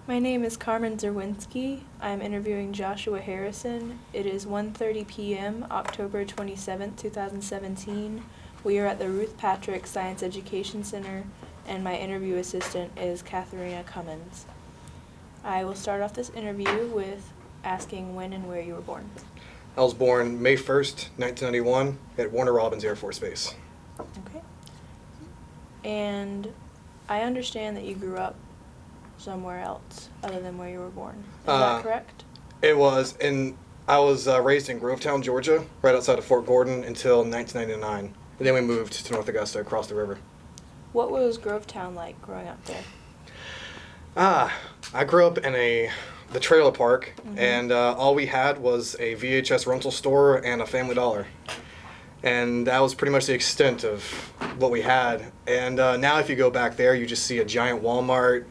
My name is Carmen Czerwinski. I'm interviewing Joshua Harrison. It is 1:30 p.m., October 27th, 2017. We are at the Ruth Patrick Science Education Center, and my interview assistant is Katharina Cummins. I will start off this interview with asking when and where you were born. I was born May 1st, 1991 at Warner Robins Air Force Base. Okay. And I understand that you grew up somewhere else other than where you were born. Is that correct? It was, and I was raised in Grovetown, Georgia, right outside of Fort Gordon until 1999. And then we moved to North Augusta across the river. What was Grovetown like growing up there? I grew up in the trailer park, and all we had was a VHS rental store and a Family Dollar. And that was pretty much the extent of what we had. And now if you go back there, you just see a giant Walmart,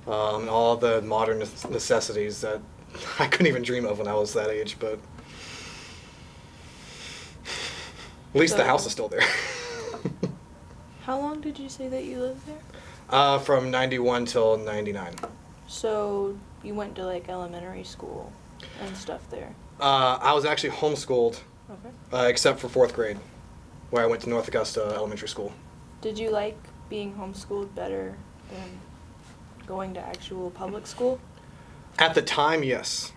and all the modern necessities that I couldn't even dream of when I was that age, but at least the house is still there. How long did you say that you lived there? From 91 till 99. So you went to like elementary school and stuff there? I was actually homeschooled, Okay. except for 4th grade, where I went to North Augusta Elementary School. Did you like being homeschooled better than going to actual public school? At the time, yes.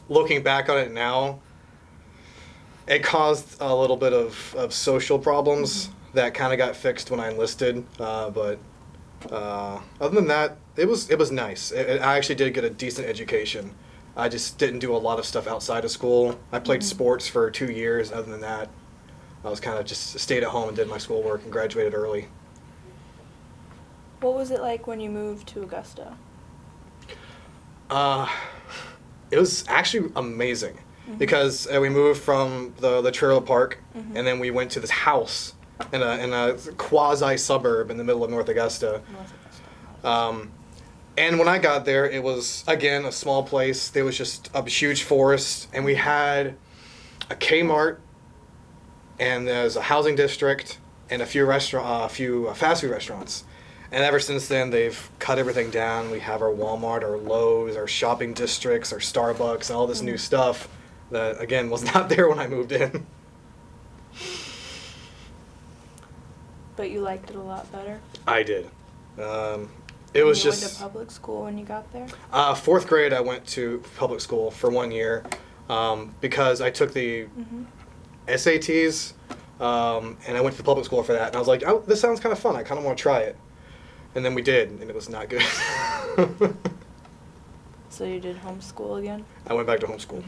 Looking back on it now, it caused a little bit of social problems that kind of got fixed when I enlisted. But other than that, it was nice. I actually did get a decent education. I just didn't do a lot of stuff outside of school. I played sports for 2 years. Other than that, I was kind of just stayed at home and did my schoolwork and graduated early. What was it like when you moved to Augusta? It was actually amazing because we moved from the trailer park and then we went to this house in a quasi suburb in the middle of North Augusta. And when I got there, it was again a small place. There was just a huge forest, and we had a Kmart, and there's a housing district and a few fast food restaurants. And ever since then, they've cut everything down. We have our Walmart, our Lowe's, our shopping districts, our Starbucks, and all this new stuff that, again, was not there when I moved in. But you liked it a lot better? I did. It was you just... went to public school when you got there? 4th grade, I went to public school for 1 year because I took the SATs, and I went to the public school for that. And I was like, oh, this sounds kind of fun. I kind of want to try it. And then we did, and it was not good. So you did homeschool again? I went back to homeschool.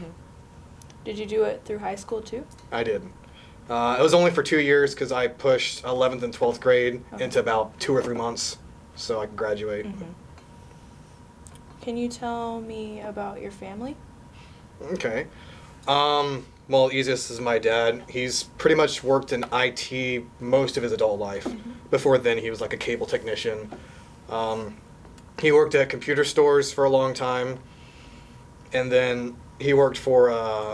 Did you do it through high school too? I did. It was only for 2 years because I pushed 11th and 12th grade into about 2 or 3 months so I could graduate. Can you tell me about your family? Okay. Well, easiest is my dad. He's pretty much worked in IT most of his adult life. Before then, he was like a cable technician. He worked at computer stores for a long time, and then he worked for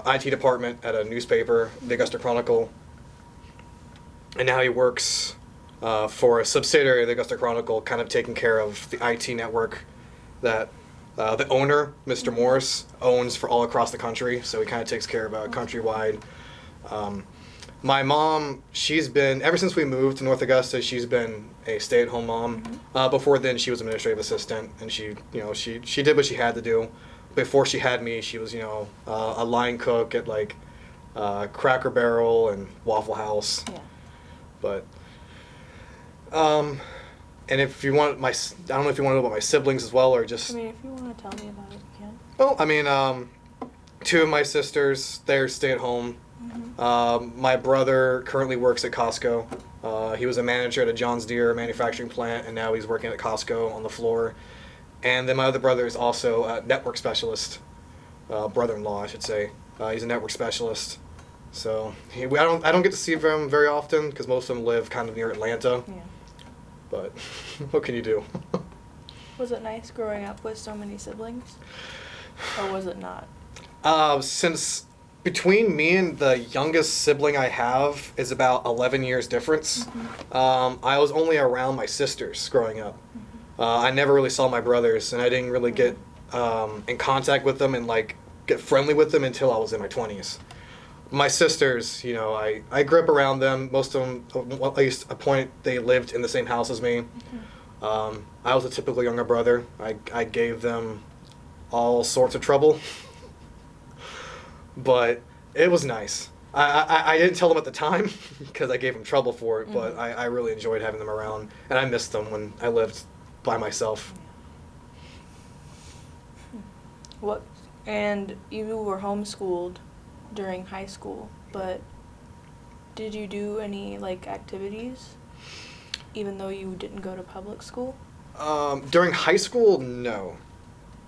IT department at a newspaper, the Augusta Chronicle, and now he works for a subsidiary of the Augusta Chronicle, kind of taking care of the IT network that the owner, Mr. Morris, owns for all across the country, so he kind of takes care of countrywide. My mom, she's been, ever since we moved to North Augusta, she's been a stay-at-home mom. Before then, she was administrative assistant, and she did what she had to do. Before she had me, she was, a line cook at like Cracker Barrel and Waffle House. Yeah. But, and if you want I don't know if you want to know about my siblings as well, or just... I mean, if you want to tell me about it, you can. Well, I mean, 2 of my sisters, they're stay-at-home. My brother currently works at Costco. He was a manager at a John Deere manufacturing plant, and now he's working at Costco on the floor. And then my other brother is also a network specialist, brother-in-law, I should say. He's a network specialist. So I don't get to see them very often because most of them live kind of near Atlanta. Yeah. But what can you do? Was it nice growing up with so many siblings? Or was it not? Since between me and the youngest sibling I have is about 11 years difference, I was only around my sisters growing up. I never really saw my brothers, and I didn't really get in contact with them and like get friendly with them until I was in my 20s. My sisters, you know, I grew up around them. Most of them, at least a point, they lived in the same house as me. I was a typical younger brother. I gave them all sorts of trouble, but it was nice. I didn't tell them at the time because I gave them trouble for it, but I really enjoyed having them around, and I missed them when I lived by myself. What? And you were homeschooled during high school, but did you do any like activities even though you didn't go to public school? During high school, no.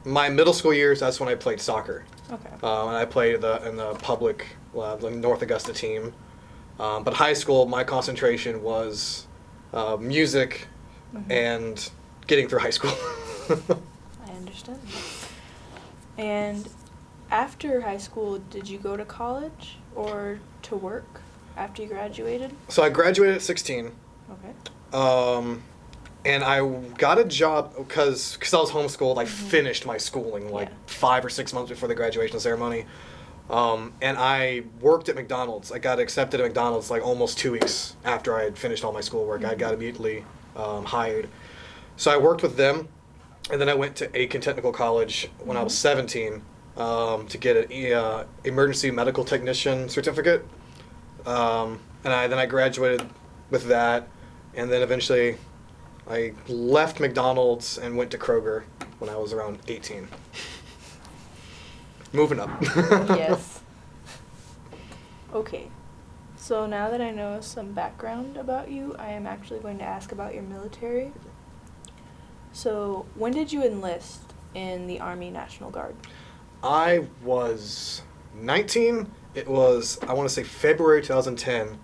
My middle school years, that's when I played soccer. Okay. And I played in the public, the North Augusta team. But high school, my concentration was music and getting through high school. I understand. And after high school, did you go to college or to work after you graduated? So I graduated at 16. Okay. And I got a job because I was homeschooled. I finished my schooling like 5 or 6 months before the graduation ceremony. And I worked at McDonald's. I got accepted at McDonald's like almost 2 weeks after I had finished all my schoolwork. I got immediately hired. So I worked with them, and then I went to Aiken Technical College when I was 17 to get an emergency medical technician certificate. And then I graduated with that, and then eventually I left McDonald's and went to Kroger when I was around 18. Moving up. Yes. Okay. So now that I know some background about you, I am actually going to ask about your military. So, when did you enlist in the Army National Guard? I was 19. It was, I want to say February 2010,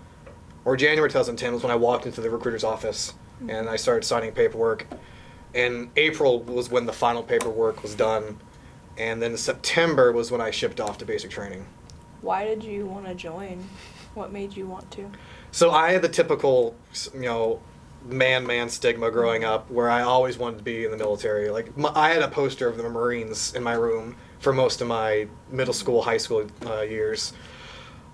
or January 2010 was when I walked into the recruiter's office and I started signing paperwork. And April was when the final paperwork was done. And then September was when I shipped off to basic training. Why did you want to join? What made you want to? So I had the typical, you know, man stigma growing up where I always wanted to be in the military. Like I had a poster of the Marines in my room for most of my middle school, high school years.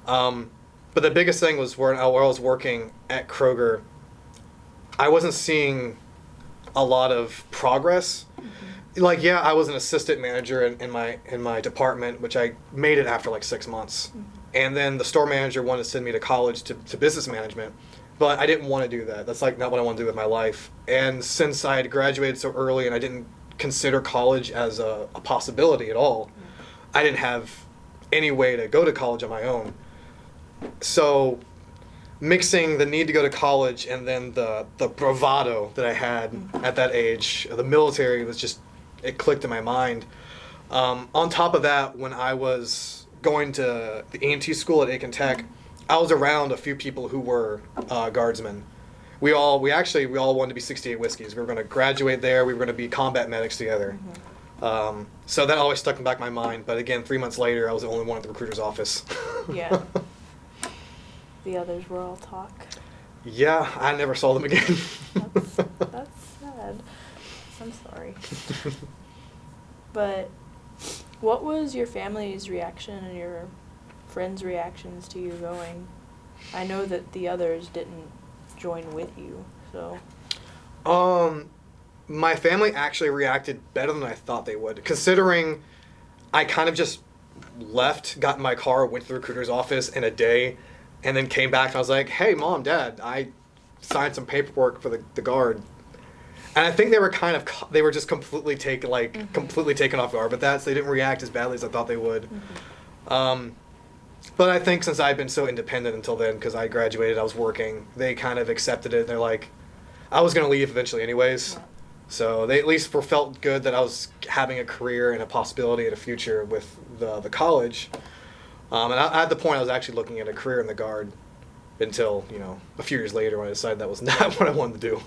But the biggest thing was where I was working at Kroger, I wasn't seeing a lot of progress. Like, yeah, I was an assistant manager in my department, which I made it after like 6 months. And then the store manager wanted to send me to college to business management, but I didn't want to do that. That's like not what I want to do with my life. And since I had graduated so early and I didn't consider college as a possibility at all, I didn't have any way to go to college on my own. So mixing the need to go to college and then the bravado that I had at that age, the military was just, it clicked in my mind. On top of that, when I was going to the EMT school at Aiken Tech, I was around a few people who were guardsmen. We all wanted to be 68 Whiskeys. We were going to graduate there. We were going to be combat medics together. So that always stuck in the back of my mind. But again, 3 months later, I was the only one at the recruiter's office. Yeah. The others were all talk. Yeah, I never saw them again. That's sad. I'm sorry. But what was your family's reaction and your friends' reactions to you going? I know that the others didn't join with you, so. My family actually reacted better than I thought they would, considering I kind of just left, got in my car, went to the recruiter's office in a day, and then came back and I was like, hey, Mom, Dad, I signed some paperwork for the Guard. And I think they were just completely taken off guard with that, so they didn't react as badly as I thought they would. But I think since I've been so independent until then, because I graduated, I was working, they kind of accepted it. They're like, I was going to leave eventually anyways. So they at least felt good that I was having a career and a possibility and a future with the college. And at the point, I was actually looking at a career in the Guard until, a few years later when I decided that was not what I wanted to do.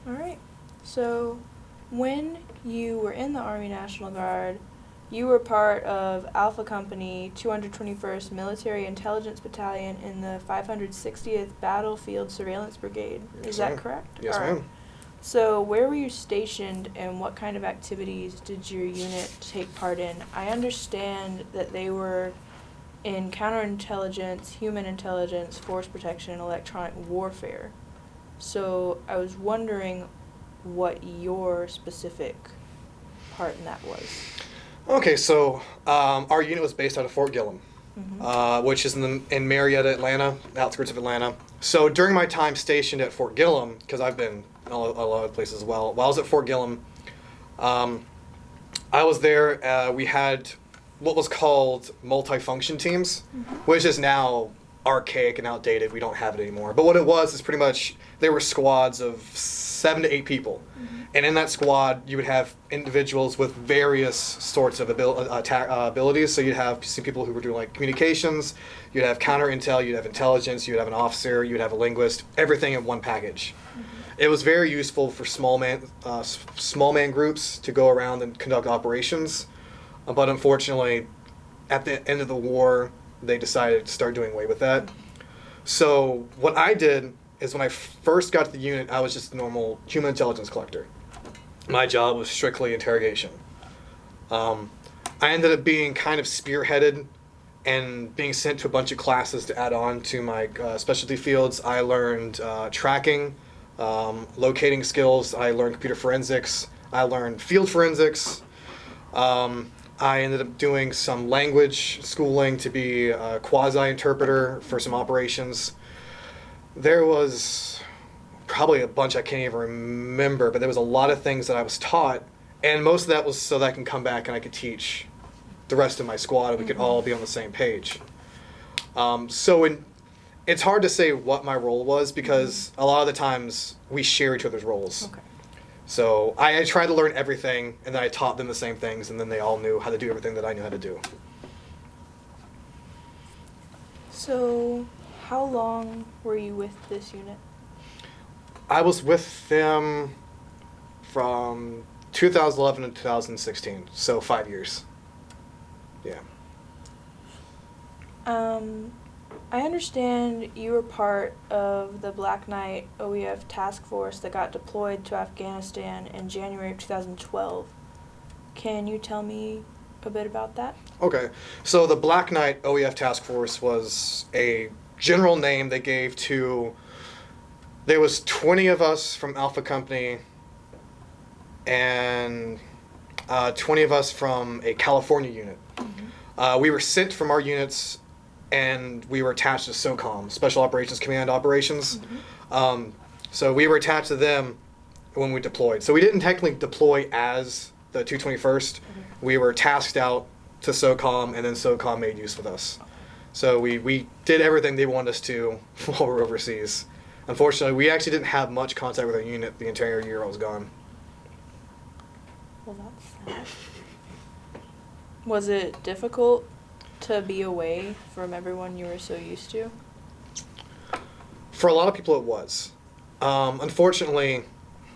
All right. So when you were in the Army National Guard, you were part of Alpha Company 221st Military Intelligence Battalion in the 560th Battlefield Surveillance Brigade. Is that correct? Yes, ma'am. So, where were you stationed and what kind of activities did your unit take part in? I understand that they were in counterintelligence, human intelligence, force protection, and electronic warfare. So, I was wondering what your specific part in that was. Okay, so our unit was based out of Fort Gillem, which is in Marietta, Atlanta, outskirts of Atlanta. So during my time stationed at Fort Gillem, because I've been a lot of places as well, while I was at Fort Gillem, I was there. We had what was called multi-function teams, which is now archaic and outdated. We don't have it anymore. But what it was is pretty much they were squads of 7 to 8 people. And in that squad, you would have individuals with various sorts of abilities. So you'd have some people who were doing like communications, you'd have counter intel, you'd have intelligence, you'd have an officer, you'd have a linguist, everything in one package. It was very useful for small man groups to go around and conduct operations. But unfortunately, at the end of the war, they decided to start doing away with that. So what I did is when I first got to the unit, I was just a normal human intelligence collector. My job was strictly interrogation. I ended up being kind of spearheaded and being sent to a bunch of classes to add on to my specialty fields. I learned tracking, locating skills. I learned computer forensics. I learned field forensics. I ended up doing some language schooling to be a quasi-interpreter for some operations. There was probably a bunch I can't even remember, but there was a lot of things that I was taught, and most of that was so that I can come back and I could teach the rest of my squad and we could all be on the same page. It's hard to say what my role was because a lot of the times we share each other's roles. Okay. So I tried to learn everything, and then I taught them the same things, and then they all knew how to do everything that I knew how to do. So, how long were you with this unit? I was with them from 2011 to 2016, so 5 years. Yeah. I understand you were part of the Black Knight OEF task force that got deployed to Afghanistan in January of 2012. Can you tell me a bit about that? Okay. So the Black Knight OEF task force was a general name they gave to... There was 20 of us from Alpha Company and 20 of us from a California unit. We were sent from our units and we were attached to SOCOM, Special Operations Command Operations. So we were attached to them when we deployed. So we didn't technically deploy as the 221st. We were tasked out to SOCOM, and then SOCOM made use with us. So we did everything they wanted us to while we were overseas. Unfortunately, we actually didn't have much contact with our unit the entire year I was gone. Well, that's sad. Was it difficult to be away from everyone you were so used to? For a lot of people, it was. Fortunately,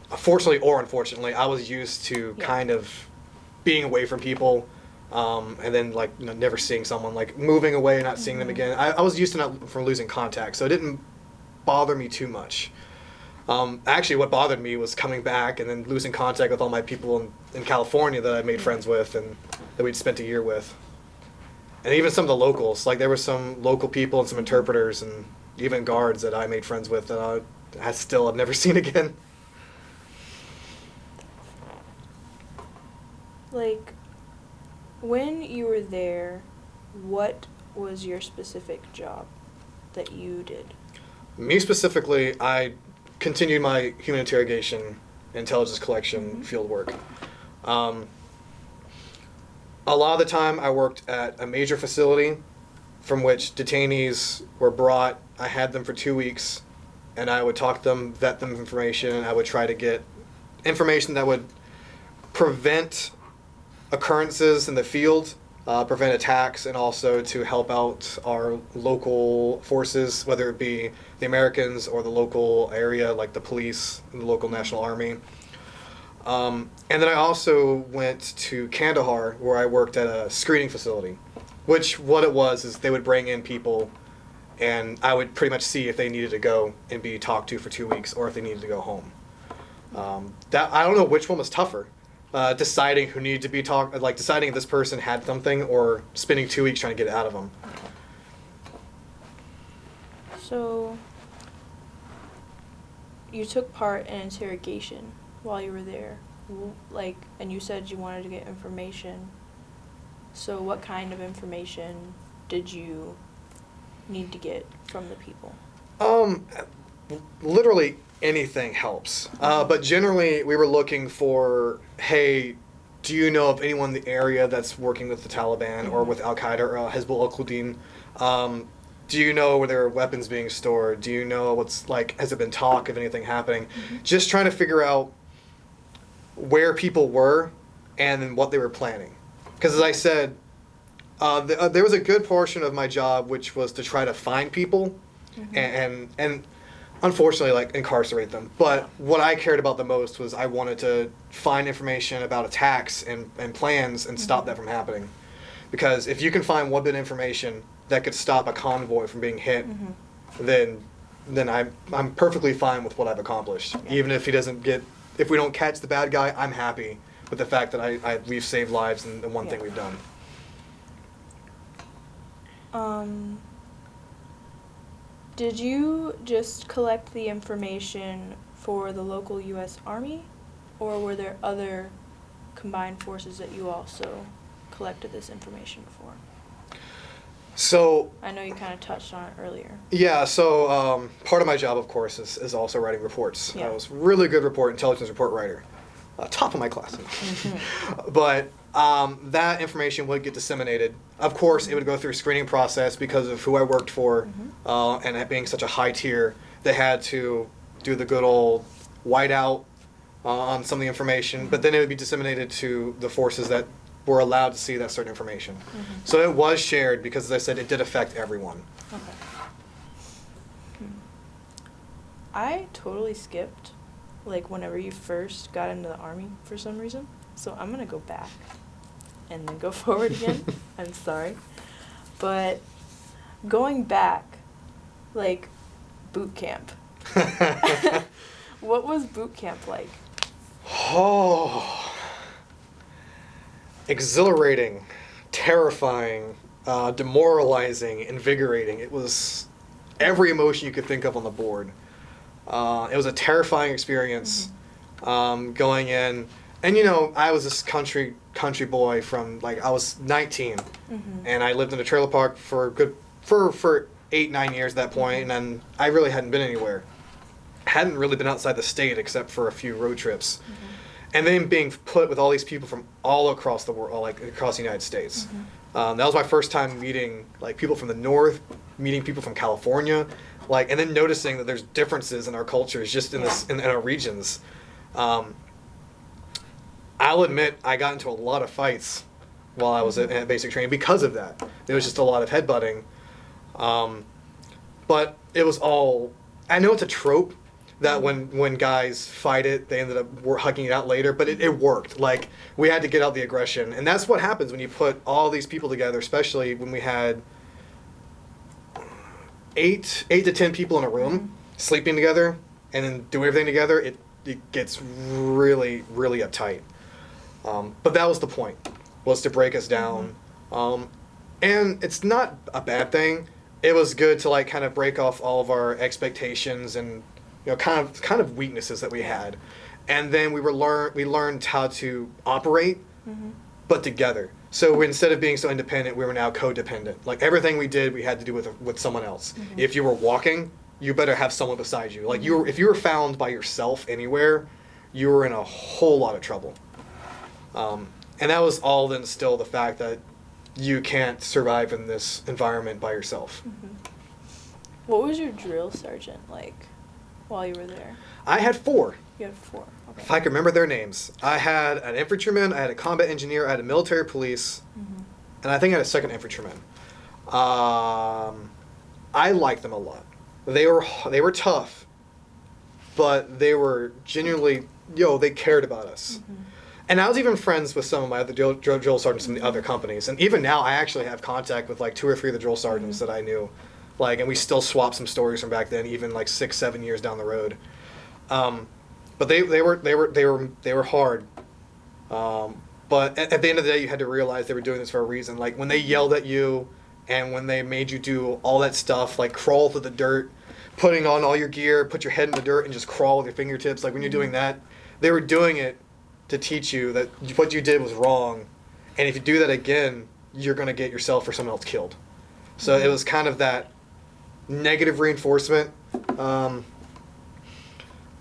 I was used to kind of being away from people, and then never seeing someone, moving away and not seeing them again. I was used to not from losing contact, so it didn't bother me too much. Actually, what bothered me was coming back and then losing contact with all my people in California that I made friends with and that we'd spent a year with. And even some of the locals, there were some local people and some interpreters and even guards that I made friends with that I still have never seen again. When you were there, what was your specific job that you did? Me specifically, I continued my human interrogation, intelligence collection field work. A lot of the time I worked at a major facility from which detainees were brought. I had them for 2 weeks, and I would talk to them, vet them information, and I would try to get information that would prevent occurrences in the field, prevent attacks, and also to help out our local forces, whether it be the Americans or the local area, like the police and the local National Army. And then I also went to Kandahar, where I worked at a screening facility, which what it was is they would bring in people, and I would pretty much see if they needed to go and be talked to for 2 weeks or if they needed to go home. That I don't know which one was tougher, deciding who needed to be deciding if this person had something, or spending 2 weeks trying to get it out of them. So, you took part in interrogation while you were there, and you said you wanted to get information. So what kind of information did you need to get from the people? Literally anything helps. But generally, we were looking for, hey, do you know of anyone in the area that's working with the Taliban or with Al Qaeda or Hezbollah Al-Qadim? Do you know where there are weapons being stored? Do you know has there been talk of anything happening? Just trying to figure out where people were and what they were planning. Because as I said, there was a good portion of my job which was to try to find people and unfortunately incarcerate them. But what I cared about the most was I wanted to find information about attacks and plans and stop that from happening. Because if you can find one bit of information that could stop a convoy from being hit, then I'm perfectly fine with what I've accomplished. Even if if we don't catch the bad guy, I'm happy with the fact that we've saved lives and the one thing we've done. Did you just collect the information for the local U.S. Army, or were there other combined forces that you also collected this information for? So I know you kind of touched on it earlier. Yeah, so part of my job, of course, is also writing reports. Yeah. I was a really good intelligence report writer. Top of my class. But that information would get disseminated. Of course, it would go through a screening process because of who I worked for, and it being such a high tier, they had to do the good old whiteout on some of the information, but then it would be disseminated to the forces that were allowed to see that certain information. So it was shared because, as I said, it did affect everyone. Okay. I totally skipped, whenever you first got into the Army for some reason. So I'm going to go back and then go forward again. I'm sorry. But going back, boot camp. What was boot camp like? Oh, exhilarating, terrifying, demoralizing, invigorating. It was every emotion you could think of on the board. It was a terrifying experience going in. And, I was this country boy from, I was 19. And I lived in a trailer park for 8-9 years at that point, and then I really hadn't been anywhere. Hadn't really been outside the state except for a few road trips. And then being put with all these people from all across the world, across the United States. That was my first time meeting people from the North, meeting people from California, and then noticing that there's differences in our cultures just in our regions. I'll admit I got into a lot of fights while I was at basic training because of that. There was just a lot of headbutting. But it was all, I know it's a trope that when guys fight it, they ended up hugging it out later, but it worked. We had to get out the aggression. And that's what happens when you put all these people together, especially when we had 8 to 10 people in a room sleeping together and then doing everything together. It gets really, really uptight. But that was the point, was to break us down. And it's not a bad thing. It was good to kind of break off all of our expectations and kind of weaknesses that we had. And then we learned how to operate, but together. So instead of being so independent, we were now codependent. Everything we did, we had to do with someone else. If you were walking, you better have someone beside you. If you were found by yourself anywhere, you were in a whole lot of trouble. And that was all to instill the fact that you can't survive in this environment by yourself. What was your drill sergeant like while you were there? I had 4. You had 4. Okay. If I can remember their names. I had an infantryman, I had a combat engineer, I had a military police, and I think I had a second infantryman. I liked them a lot. They were tough, but they were genuinely, they cared about us. And I was even friends with some of my other drill sergeants from the other companies. And even now, I actually have contact with 2 or 3 of the drill sergeants that I knew. And we still swap some stories from back then, even 6-7 years down the road. But they were hard. But at the end of the day, you had to realize they were doing this for a reason. Like when they yelled at you, and when they made you do all that stuff, like crawl through the dirt, putting on all your gear, put your head in the dirt, and just crawl with your fingertips. Like when you're doing that, they were doing it to teach you that what you did was wrong, and if you do that again, you're gonna get yourself or someone else killed. So it was kind of that negative reinforcement.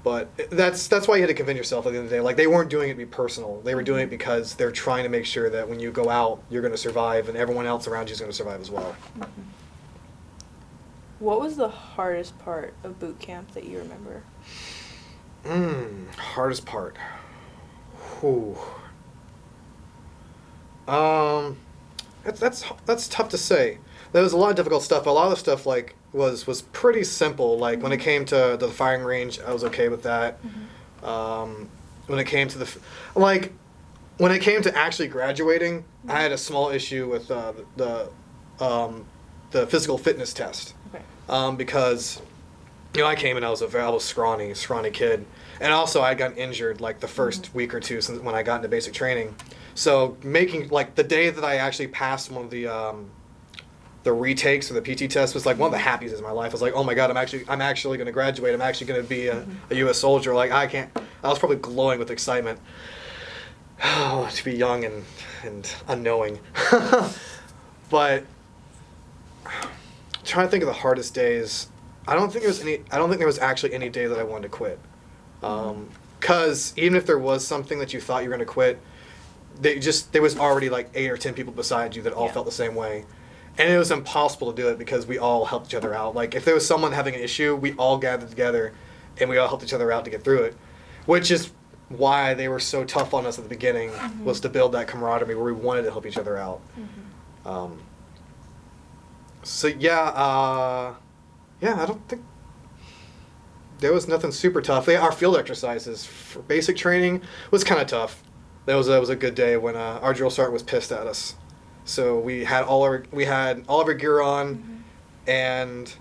But that's why you had to convince yourself at the end of the day. Like, they weren't doing it to be personal. They were doing it because they're trying to make sure that when you go out, you're going to survive, and everyone else around you is going to survive as well. Mm-hmm. What was the hardest part of boot camp that you remember? Hardest part. Whew. That's tough to say. There was a lot of difficult stuff, but a lot of the stuff like was pretty simple. Like when it came to the firing range, I was okay with that. When it came to when it came to actually graduating, I had a small issue with the physical fitness test. Okay. Because I came and I was a scrawny kid, and also I got injured like the first week or two since when I got into basic training. So making like the day that I actually passed one of the retakes for the PT test was like one of the happiest days of my life. I was like, oh my God, I'm actually going to graduate. I'm actually going to be a U.S. soldier. Like I was probably glowing with excitement. Oh, to be young and unknowing. But trying to think of the hardest days. I don't think there was actually any day that I wanted to quit. 'Cause even if there was something that you thought you were going to quit, there was already like 8 or 10 people beside you that all felt the same way. And it was impossible to do it because we all helped each other out. Like if there was someone having an issue, we all gathered together and we all helped each other out to get through it. Which is why they were so tough on us at the beginning, was to build that camaraderie where we wanted to help each other out. I don't think there was nothing super tough. Our field exercises for basic training was kind of tough. That was a good day when our drill sergeant was pissed at us. So we had all of our gear on, and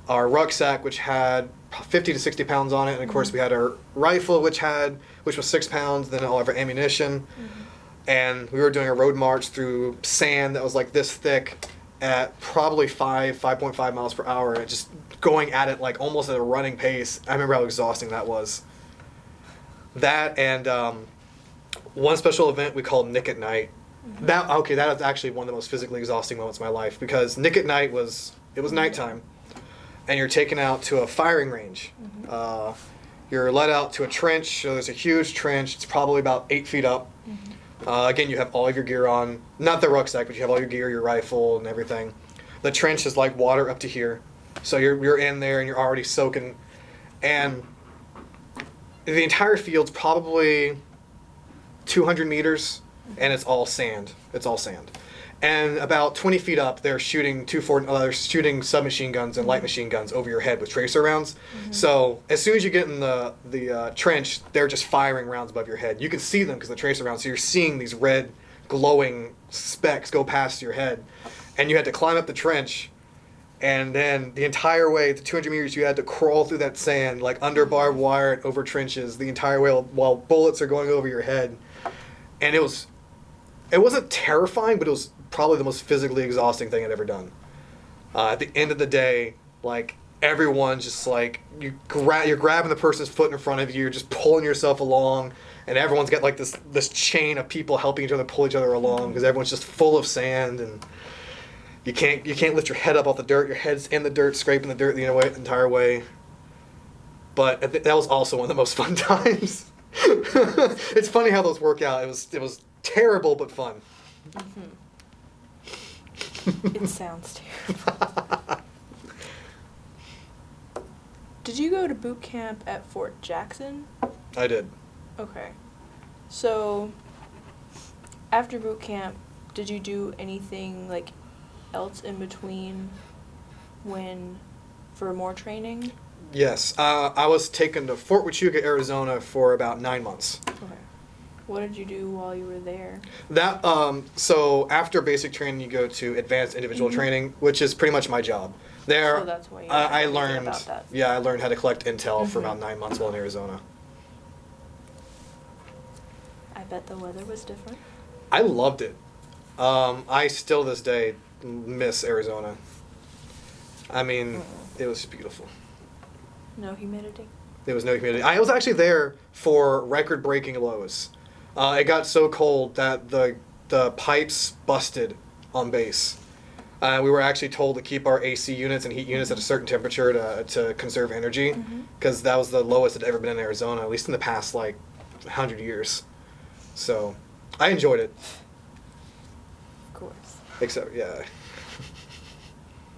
our rucksack, which had 50 to 60 pounds on it, and of course we had our rifle, which was 6 pounds, then all of our ammunition, and we were doing a road march through sand that was like this thick at probably 5.5 miles per hour, and just going at it like almost at a running pace. I remember how exhausting that was. That and one special event we called Nick at Night. That was actually one of the most physically exhausting moments of my life, because Nick at Night was nighttime, and you're taken out to a firing range. You're let out to a trench. So there's a huge trench. It's probably about 8 feet up. Again, you have all of your gear on, not the rucksack, but you have all your gear, your rifle, and everything. The trench is like water up to here, so you're in there and you're already soaking, and the entire field's probably 200 meters. And it's all sand. And about 20 feet up, they're shooting submachine guns and light machine guns over your head with tracer rounds. So as soon as you get in the trench, they're just firing rounds above your head. You can see them because the tracer rounds. So you're seeing these red, glowing specks go past your head, and you had to climb up the trench. And then the entire way, the 200 meters, you had to crawl through that sand, like under barbed wire and over trenches, the entire way while bullets are going over your head. And it wasn't terrifying, but it was probably the most physically exhausting thing I'd ever done. At the end of the day, like, everyone's just like, you're grabbing the person's foot in front of you, you're just pulling yourself along, and everyone's got like this chain of people helping each other pull each other along, because everyone's just full of sand, and you can't lift your head up off the dirt. Your head's in the dirt, scraping the dirt the entire way. But that was also one of the most fun times. It's funny how those work out. It was terrible but fun. It sounds terrible. Did you go to boot camp at Fort Jackson? I did. Okay. So, after boot camp, did you do anything like else in between for more training? Yes. I was taken to Fort Huachuca, Arizona for about 9 months. Okay. What did you do while you were there? So after basic training, you go to advanced individual training, which is pretty much my job. There, so that's why I learned. About that. Yeah, I learned how to collect intel for about 9 months while in Arizona. bet the weather was different. I loved it. I still this day miss Arizona. I mean, it was beautiful. No humidity. There was no humidity. I was actually there for record-breaking lows. It got so cold that the pipes busted on base. We were actually told to keep our AC units and heat units at a certain temperature to conserve energy, because that was the lowest it had ever been in Arizona, at least in the past, 100 years. So, I enjoyed it. Of course. Except, yeah.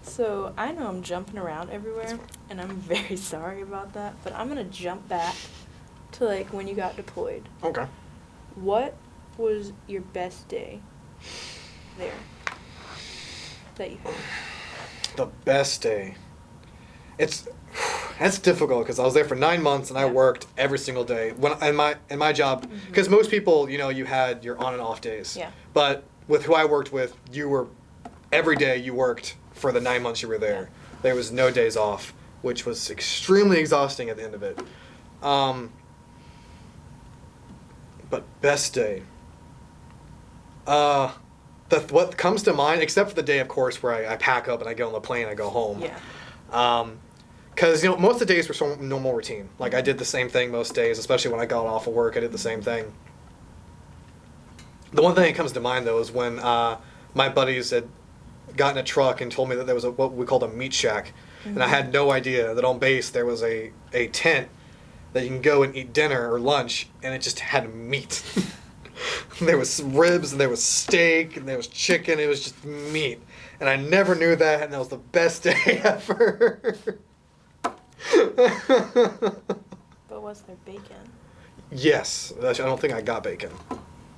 So, I know I'm jumping around everywhere, and I'm very sorry about that, but I'm going to jump back to, when you got deployed. Okay. What was your best day there that you had? The best day. That's difficult because I was there for 9 months and I Yeah. worked every single day. In my job, because most people, you had your on and off days. Yeah. But with who I worked with, every day you worked for the 9 months you were there. Yeah. There was no days off, which was extremely exhausting at the end of it. But best day. What comes to mind, except for the day, of course, where I pack up and I get on the plane and I go home. Yeah. Because, most of the days were some normal routine. I did the same thing most days, especially when I got off of work, I did the same thing. The one thing that comes to mind, though, is when my buddies had gotten a truck and told me that there was what we called a meat shack. And I had no idea that on base there was a tent that you can go and eat dinner or lunch, and it just had meat. There was ribs, and there was steak, and there was chicken. It was just meat. And I never knew that, and that was the best day ever. But was there bacon? Yes. I don't think I got bacon.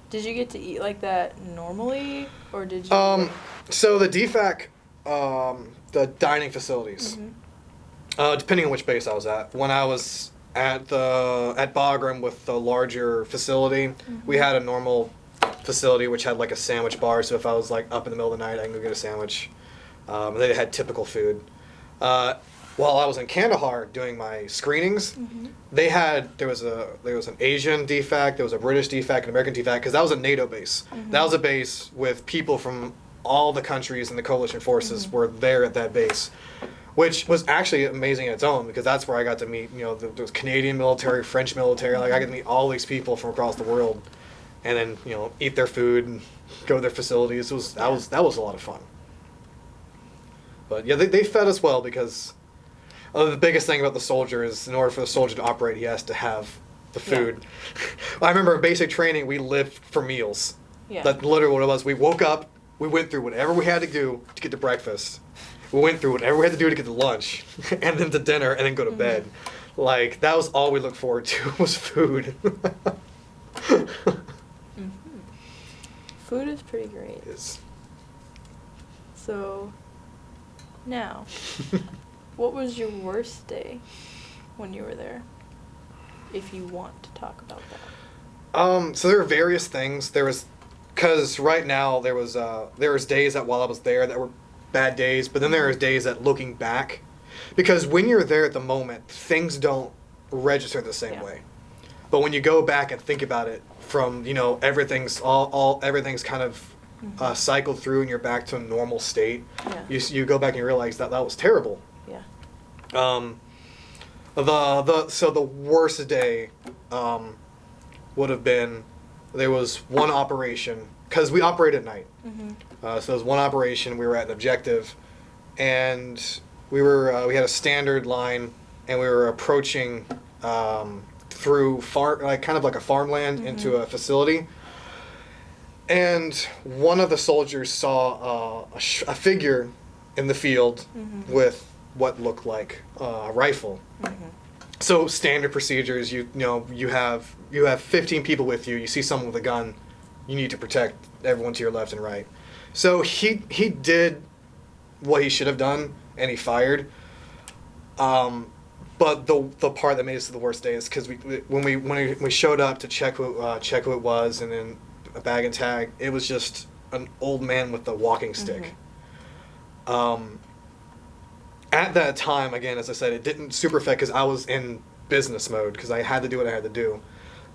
Did you get to eat like that normally, or did you? So the DFAC, the dining facilities, depending on which base I was at. When I was at Bagram with the larger facility, we had a normal facility which had a sandwich bar. So if I was up in the middle of the night, I can go get a sandwich. They had typical food. While I was in Kandahar doing my screenings, there was an Asian DFAC, there was a British DFAC, and an American DFAC, because that was a NATO base. That was a base with people from all the countries and the coalition forces were there at that base, which was actually amazing in its own, because that's where I got to meet, there was Canadian military, French military, I got to meet all these people from across the world, and then, eat their food and go to their facilities. That was a lot of fun. But yeah, they fed us well, because the biggest thing about the soldier is, in order for the soldier to operate, he has to have the food. Yeah. I remember in basic training, we lived for meals. Yeah. That's literally what it was. We woke up, we went through whatever we had to do to get to breakfast. We went through whatever we had to do to get to lunch, and then to dinner, and then go to bed. That was all we looked forward to, was food. Food is pretty great. It is. So, now, what was your worst day when you were there, if you want to talk about that? So there are various things. Because right now there was days that while I was there that were bad days, but then there was days that, looking back, because when you're there at the moment, things don't register the same way. But when you go back and think about it, from everything's kind of cycled through and you're back to a normal state. Yeah. You go back and you realize that was terrible. Yeah. The worst day would have been, there was one operation, because we operate at night. So there was one operation, we were at an objective, and we had a standard line, and we were approaching through kind of like a farmland into a facility. And one of the soldiers saw a figure in the field with what looked like a rifle. So standard procedures, you have 15 people with you. You see someone with a gun, you need to protect everyone to your left and right. So he did what he should have done, and he fired. But the part that made us the worst day is because when we showed up to check who it was, and then a bag and tag, it was just an old man with a walking stick. At that time, again, as I said, it didn't super affect, because I was in business mode, because I had to do what I had to do.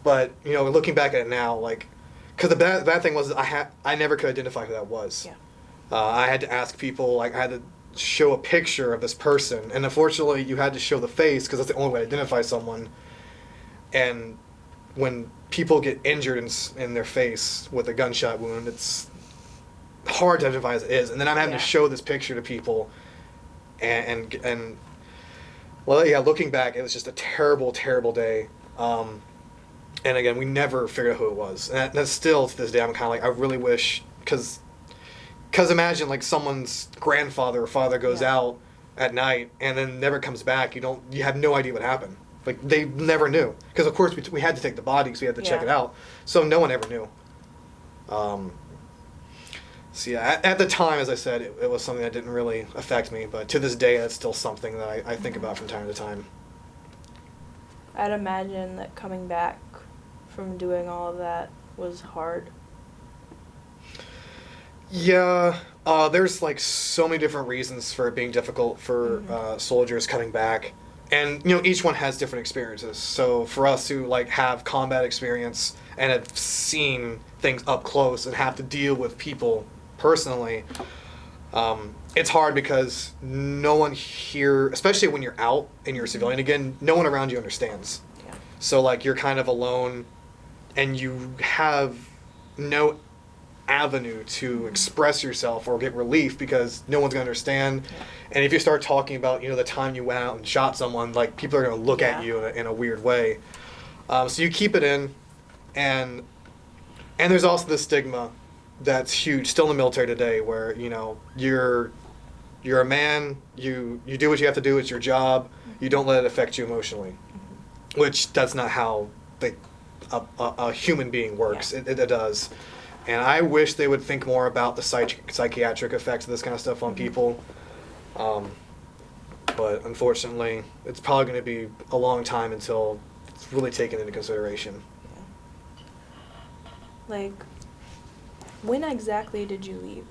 But, looking back at it now, like, because the bad thing was I never could identify who that was. Yeah. I had to ask people, like, I had to show a picture of this person. And unfortunately, you had to show the face because that's the only way to identify someone. And when people get injured in their face with a gunshot wound, it's hard to identify as it is. And then I'm having to show this picture to people. And well, yeah, looking back, it was just a terrible, terrible day. And again, we never figured out who it was. And that's still, to this day, I'm kind of like, I really wish, because imagine, like, someone's grandfather or father goes out at night and then never comes back. You have no idea what happened. Like, they never knew. Because, of course, we had to take the body because we had to check it out. So no one ever knew. So, yeah, at the time, as I said, it was something that didn't really affect me. But to this day, that's still something that I think about from time to time. I'd imagine that coming back from doing all of that was hard. Yeah, there's like so many different reasons for it being difficult for soldiers coming back, and each one has different experiences. So for us who like have combat experience and have seen things up close and have to deal with people personally, it's hard because no one here, especially when you're out and you're a civilian again, no one around you understands. Yeah. So like you're kind of alone, and you have no avenue to express yourself or get relief because no one's going to understand. Yeah. And if you start talking about the time you went out and shot someone, like people are going to look at you in a weird way. So you keep it in, and there's also the stigma that's huge still in the military today, where you're a man, you do what you have to do, it's your job, you don't let it affect you emotionally, which that's not how a human being works. It does. And I wish they would think more about the psychiatric effects of this kind of stuff on people. But unfortunately, it's probably going to be a long time until it's really taken into consideration. Like, when exactly did you leave?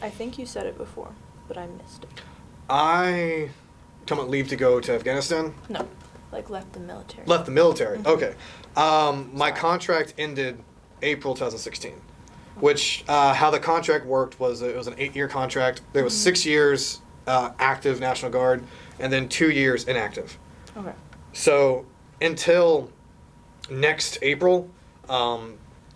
I think you said it before, but I missed it. I come on leave to go to Afghanistan? No, like left the military. Left the military, okay. My contract ended April 2016. Which, how the contract worked was it was an 8-year contract. There was 6 years active National Guard, and then 2 years inactive. Okay. So until next April,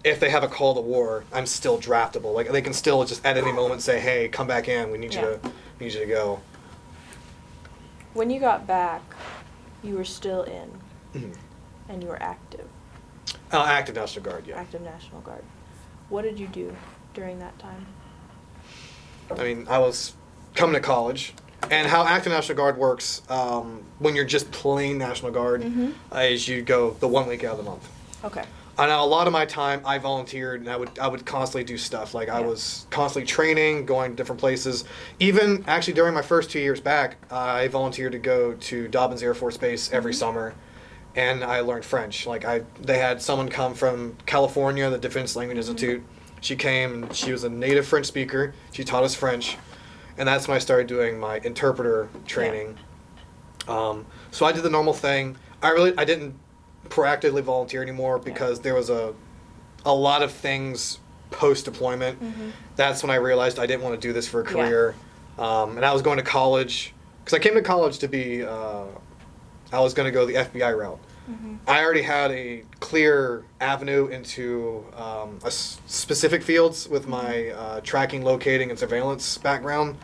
if they have a call to war, I'm still draftable. Like they can still just at any moment say, "Hey, come back in. We need you to go." When you got back, you were still in, and you were active. Active National Guard, yeah. Active National Guard. What did you do during that time? I mean, I was coming to college, and how Active National Guard works when you're just plain National Guard is you go the 1 week out of the month. Okay. And now a lot of my time I volunteered, and I would constantly do stuff. Like I was constantly training, going to different places. Even actually during my first 2 years back, I volunteered to go to Dobbins Air Force Base every summer. And I learned French. Like they had someone come from California, the Defense Language Institute. She came, and she was a native French speaker. She taught us French, and that's when I started doing my interpreter training. So I did the normal thing. I didn't proactively volunteer anymore because there was a lot of things post deployment. That's when I realized I didn't want to do this for a career, and I was going to college because I came to college to be. I was going to go the FBI route. I already had a clear avenue into specific fields with my tracking, locating, and surveillance background.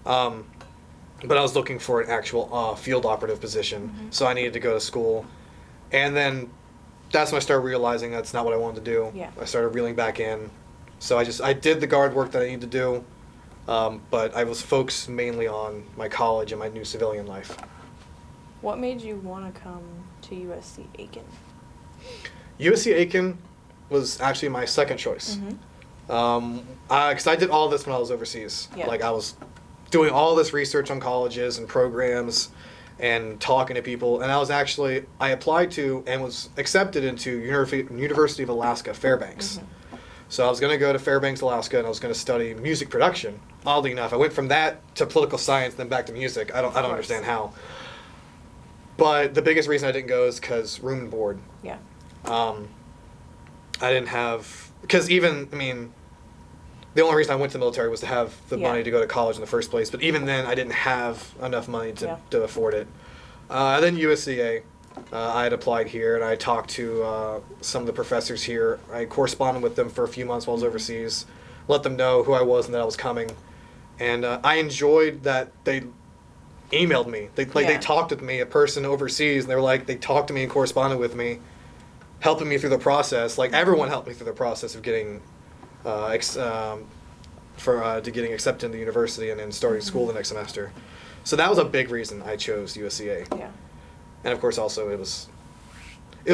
But I was looking for an actual field operative position, so I needed to go to school. And then that's when I started realizing that's not what I wanted to do. Yeah. I started reeling back in. So I did the guard work that I needed to do, but I was focused mainly on my college and my new civilian life. What made you want to come to USC Aiken? USC Aiken was actually my second choice. Because I did all this when I was overseas. Yeah. Like I was doing all this research on colleges and programs and talking to people. And I applied to and was accepted into University of Alaska, Fairbanks. So I was going to go to Fairbanks, Alaska, and I was going to study music production. Oddly enough, I went from that to political science, then back to music. I don't understand how. But the biggest reason I didn't go is because room and board. Yeah. I didn't have, because even, I mean, the only reason I went to the military was to have the money to go to college in the first place. But even then, I didn't have enough money to afford it. Then USCA, I had applied here, and I talked to some of the professors here. I corresponded with them for a few months while I was overseas, let them know who I was and that I was coming. And I enjoyed that they emailed me. They talked with me, a person overseas, and they were like, they talked to me and corresponded with me, helping me through the process. Like, everyone helped me through the process of getting getting accepted into the university and then starting school the next semester. So that was a big reason I chose USCA. Yeah. And of course, also it was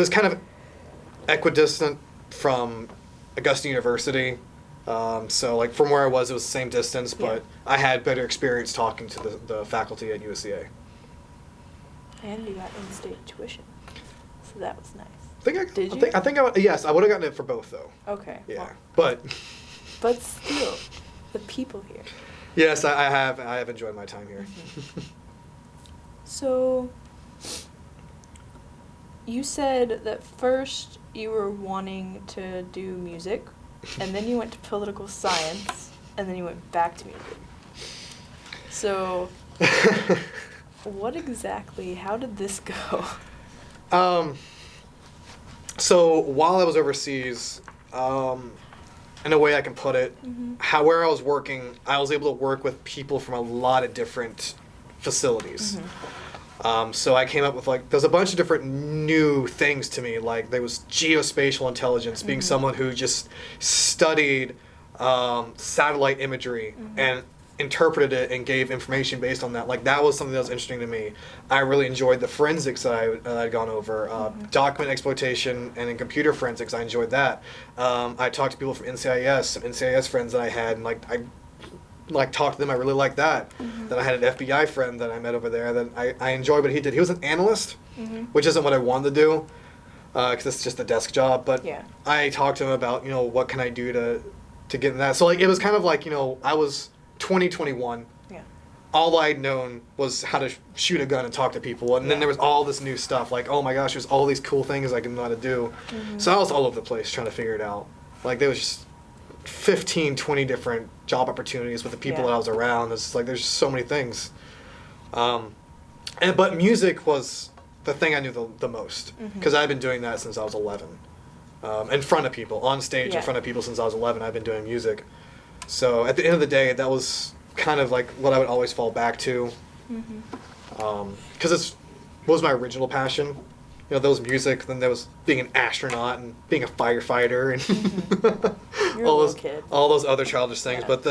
kind of equidistant from Augusta University. So like from where I was, it was the same distance, but I had better experience talking to the faculty at USCA. And you got in-state tuition, so that was nice. Yes, I would have gotten it for both though. Okay. Yeah, well, but still, the people here. Yes, I have enjoyed my time here. Mm-hmm. So, you said that first you were wanting to do music, and then you went to political science, and then you went back to music. So, how did this go? So while I was overseas, in a way I can put it, where I was working, I was able to work with people from a lot of different facilities. So I came up with there's a bunch of different new things to me. Like there was geospatial intelligence, being someone who just studied satellite imagery and interpreted it and gave information based on that. Like that was something that was interesting to me. I really enjoyed the forensics that I'd gone over, document exploitation and in computer forensics. I enjoyed that. I talked to people from NCIS, some NCIS friends that I had, and I talked to them. I really liked that. Then I had an FBI friend that I met over there that I enjoyed what he did. He was an analyst, which isn't what I wanted to do, because it's just a desk job. But I talked to him about, what can I do to get in that. So it was kind of like, I was 2021. All I'd known was how to shoot a gun and talk to people, and then there was all this new stuff. Like, oh my gosh, there's all these cool things I didn't know how to do. So I was all over the place trying to figure it out. Like there was just 15, 20 different job opportunities with the people that I was around. It's like there's just so many things. But music was the thing I knew the most, because I've been doing that since I was 11. In front of people, on stage in front of people since I was 11. I've been doing music. So at the end of the day, that was kind of like what I would always fall back to, because it was my original passion. There was music, then there was being an astronaut and being a firefighter and all those other childish things. But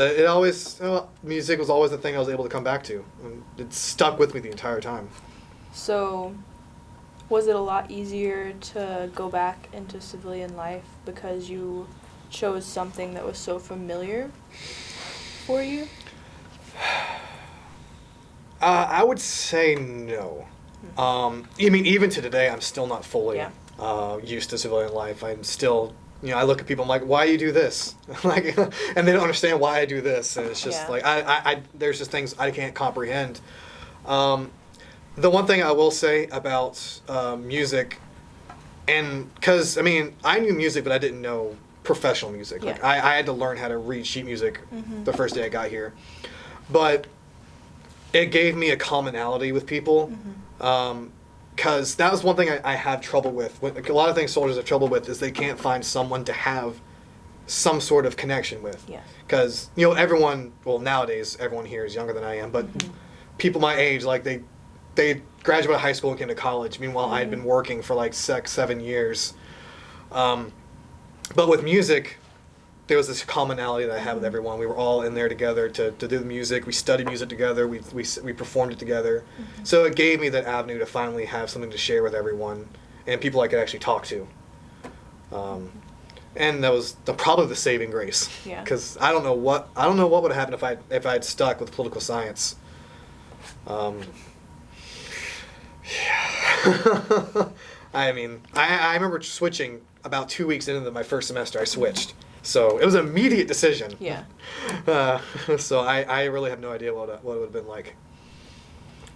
music was always the thing I was able to come back to, and it stuck with me the entire time. So, was it a lot easier to go back into civilian life because you chose something that was so familiar for you? I would say no. I mean, even to today, I'm still not fully used to civilian life. I'm still, I look at people, I'm like, why do you do this? And they don't understand why I do this. And it's just there's just things I can't comprehend. The one thing I will say about music, and because, I mean, I knew music, but I didn't know professional music. Like I had to learn how to read sheet music the first day I got here. But it gave me a commonality with people. Because that was one thing I have trouble with. A lot of things soldiers have trouble with is they can't find someone to have some sort of connection with. Because, everyone, nowadays, everyone here is younger than I am, but people my age, they graduated high school and came to college. Meanwhile, I had been working for 6-7 years. But with music, there was this commonality that I had with everyone. We were all in there together to do the music. We studied music together. We performed it together. So it gave me that avenue to finally have something to share with everyone and people I could actually talk to. And that was probably the saving grace. Because I don't know what would have happened if I had stuck with political science. I mean, I remember switching about 2 weeks into my first semester. I switched. So it was an immediate decision. So I really have no idea what it would have been like.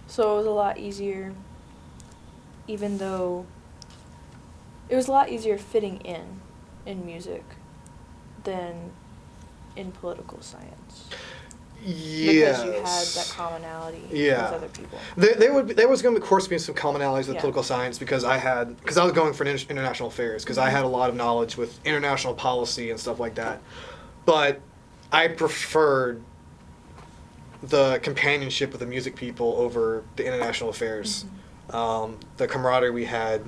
So it was a lot easier, even though it was a lot easier fitting in music than in political science. Yes. Because you had that commonality Yeah. with other people. There was going to, of course, be some commonalities with Yeah. political science because I was going for international affairs because I had a lot of knowledge with international policy and stuff like that. But I preferred the companionship with the music people over the international affairs, the camaraderie we had,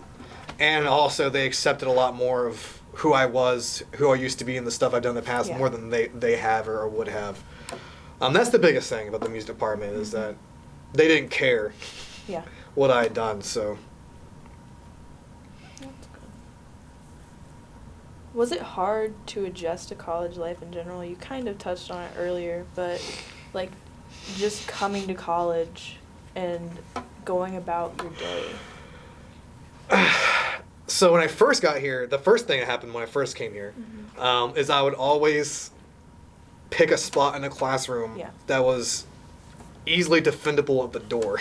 and also they accepted a lot more of who I was, who I used to be, and the stuff I've done in the past more than they have or would have. That's the biggest thing about the music department is that they didn't care what I had done. So. That's good. Was it hard to adjust to college life in general? You kind of touched on it earlier, but like just coming to college and going about your day. So when I first got here, the first thing that happened when I first came here is I would always pick a spot in a classroom that was easily defendable at the door.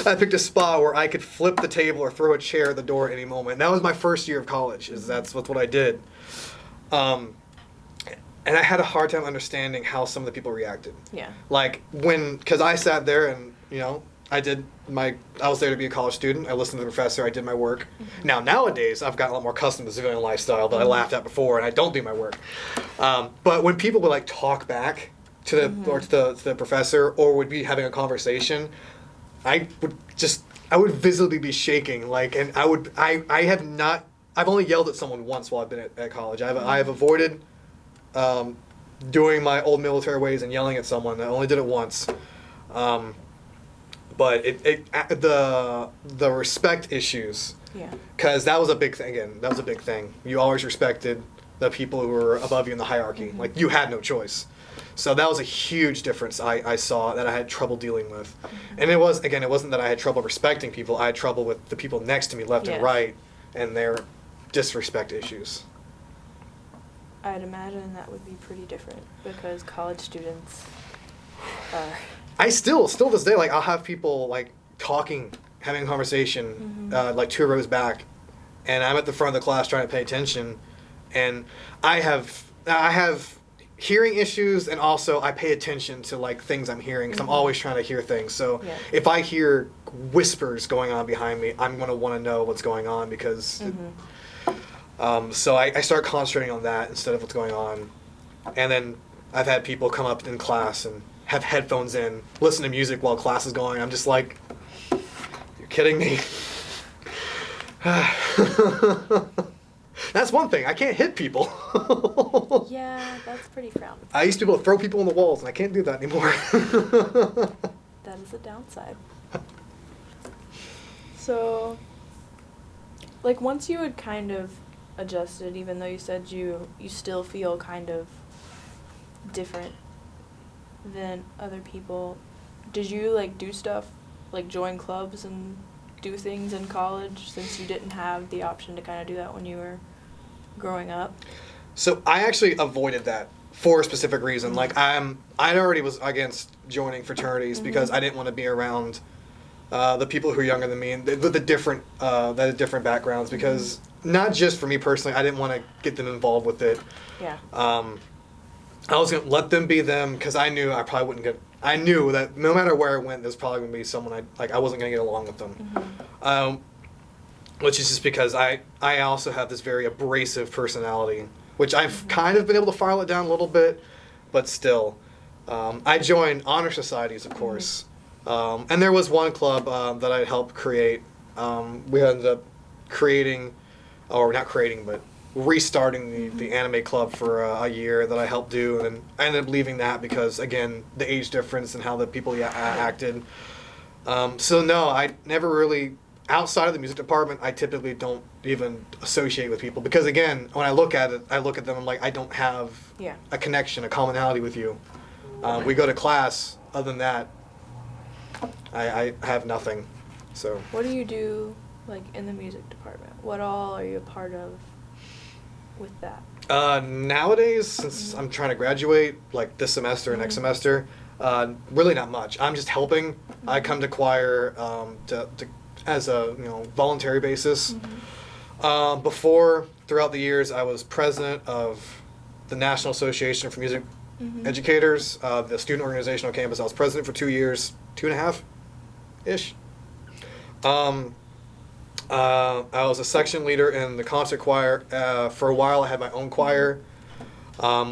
I picked a spot where I could flip the table or throw a chair at the door at any moment. And that was my first year of college. That's what I did. And I had a hard time understanding how some of the people reacted. Yeah. Like because I sat there and I was there to be a college student. I listened to the professor. I did my work. Now, nowadays, I've gotten a lot more accustomed to the civilian lifestyle that I laughed at before, and I don't do my work. But when people would like talk back to the professor or would be having a conversation, I would visibly be shaking. And I've only yelled at someone once while I've been at college. I've avoided doing my old military ways and yelling at someone. I only did it once. But the respect issues, because that was a big thing. Again, that was a big thing. You always respected the people who were above you in the hierarchy. Like you had no choice. So that was a huge difference I saw that I had trouble dealing with. And it wasn't that I had trouble respecting people. I had trouble with the people next to me, left and right, and their disrespect issues. I'd imagine that would be pretty different because college students are... I still to this day, I'll have people talking, having a conversation, 2 rows back, and I'm at the front of the class trying to pay attention, and I have hearing issues, and also I pay attention to things I'm hearing because I'm always trying to hear things. So if I hear whispers going on behind me, I'm going to want to know what's going on because. So I start concentrating on that instead of what's going on, and then I've had people come up in class and have headphones in, listen to music while class is going. I'm just like, you're kidding me. That's one thing. I can't hit people. Yeah, that's pretty frowned upon. I used to be able to throw people on the walls, and I can't do that anymore. That is a downside. So, once you had kind of adjusted, even though you said you still feel kind of different than other people, did you do stuff join clubs and do things in college since you didn't have the option to kind of do that when you were growing up? So I actually avoided that for a specific reason. I already was against joining fraternities because I didn't want to be around the people who are younger than me and with the different backgrounds, because not just for me personally, I didn't want to get them involved with it. Yeah. I was going to let them be them because I knew I probably wouldn't I knew that no matter where I went, there's probably going to be someone I wasn't going to get along with them. Which is just because I also have this very abrasive personality, which I've kind of been able to file it down a little bit, but still. I joined honor societies, of course. And there was one club that I helped create. We ended up restarting the anime club for a year that I helped do, and then I ended up leaving that because, again, the age difference and how the people acted. So no, I never really, outside of the music department, I typically don't even associate with people because, again, when I look at them, I'm like, I don't have a connection, a commonality with you. We go to class. Other than that, I have nothing. So. What do you do, in the music department? What all are you a part of with that? Nowadays, since I'm trying to graduate, this semester and next semester, really not much. I'm just helping. I come to choir to as a voluntary basis. Mm-hmm. Before, throughout the years, I was president of the National Association for Music Mm-hmm. Educators, the student organization on campus. I was president for 2 years, 2.5-ish. I was a section leader in the concert choir. For a while, I had my own choir,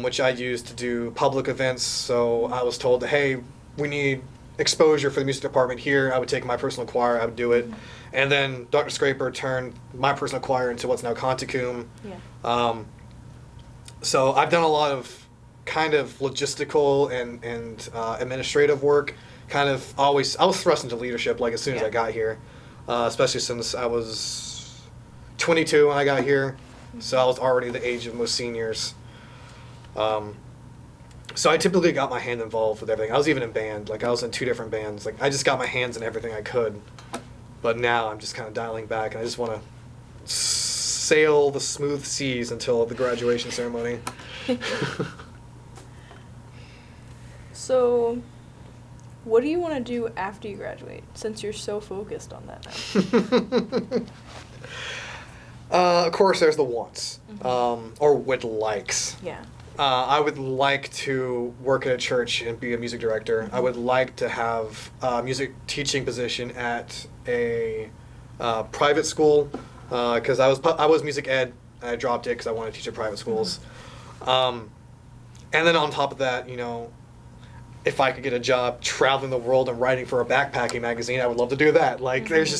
which I used to do public events. So I was told, hey, we need exposure for the music department here. I would take my personal choir, I would do it. And then Dr. Scraper turned my personal choir into what's now Contacum. Yeah. So I've done a lot of kind of logistical and administrative work. I was thrust into leadership like as soon as I got here, especially since I was 22 when I got here, so I was already the age of most seniors. So I typically got my hand involved with everything. I was even in band. Like I was in 2 different bands. Like I just got my hands in everything I could. But now I'm just kind of dialing back, and I just want to sail the smooth seas until the graduation ceremony. So, what do you want to do after you graduate, since you're so focused on that now? Of course, there's the wants, or would likes. Yeah. I would like to work at a church and be a music director. I would like to have a music teaching position at a private school, because I was music ed. I dropped it because I wanted to teach at private schools. And then on top of that, if I could get a job traveling the world and writing for a backpacking magazine, I would love to do that. Like there's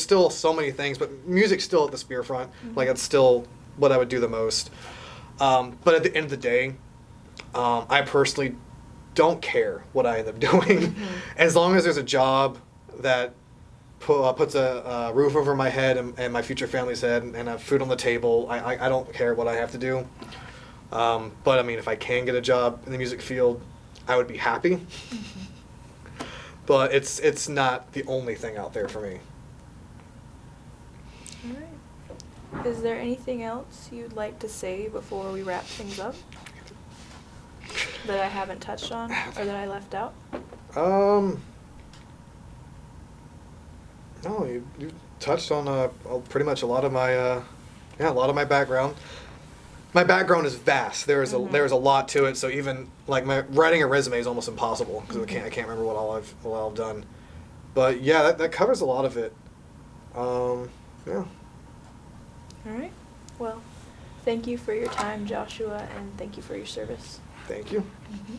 still so many things, but music's still at the spear front. Like it's still what I would do the most. But at the end of the day, I personally don't care what I end up doing, as long as there's a job that puts a roof over my head and my future family's head and have food on the table. I don't care what I have to do. But I mean, if I can get a job in the music field, I would be happy. But it's not the only thing out there for me. All right. Is there anything else you'd like to say before we wrap things up that I haven't touched on or that I left out? No, you touched on pretty much a lot of my background. My background is vast. There's a lot to it. So even like writing a resume is almost impossible because I can't remember what all I've done. But yeah, that covers a lot of it. Yeah. All right. Well, thank you for your time, Joshua, and thank you for your service. Thank you. Mm-hmm.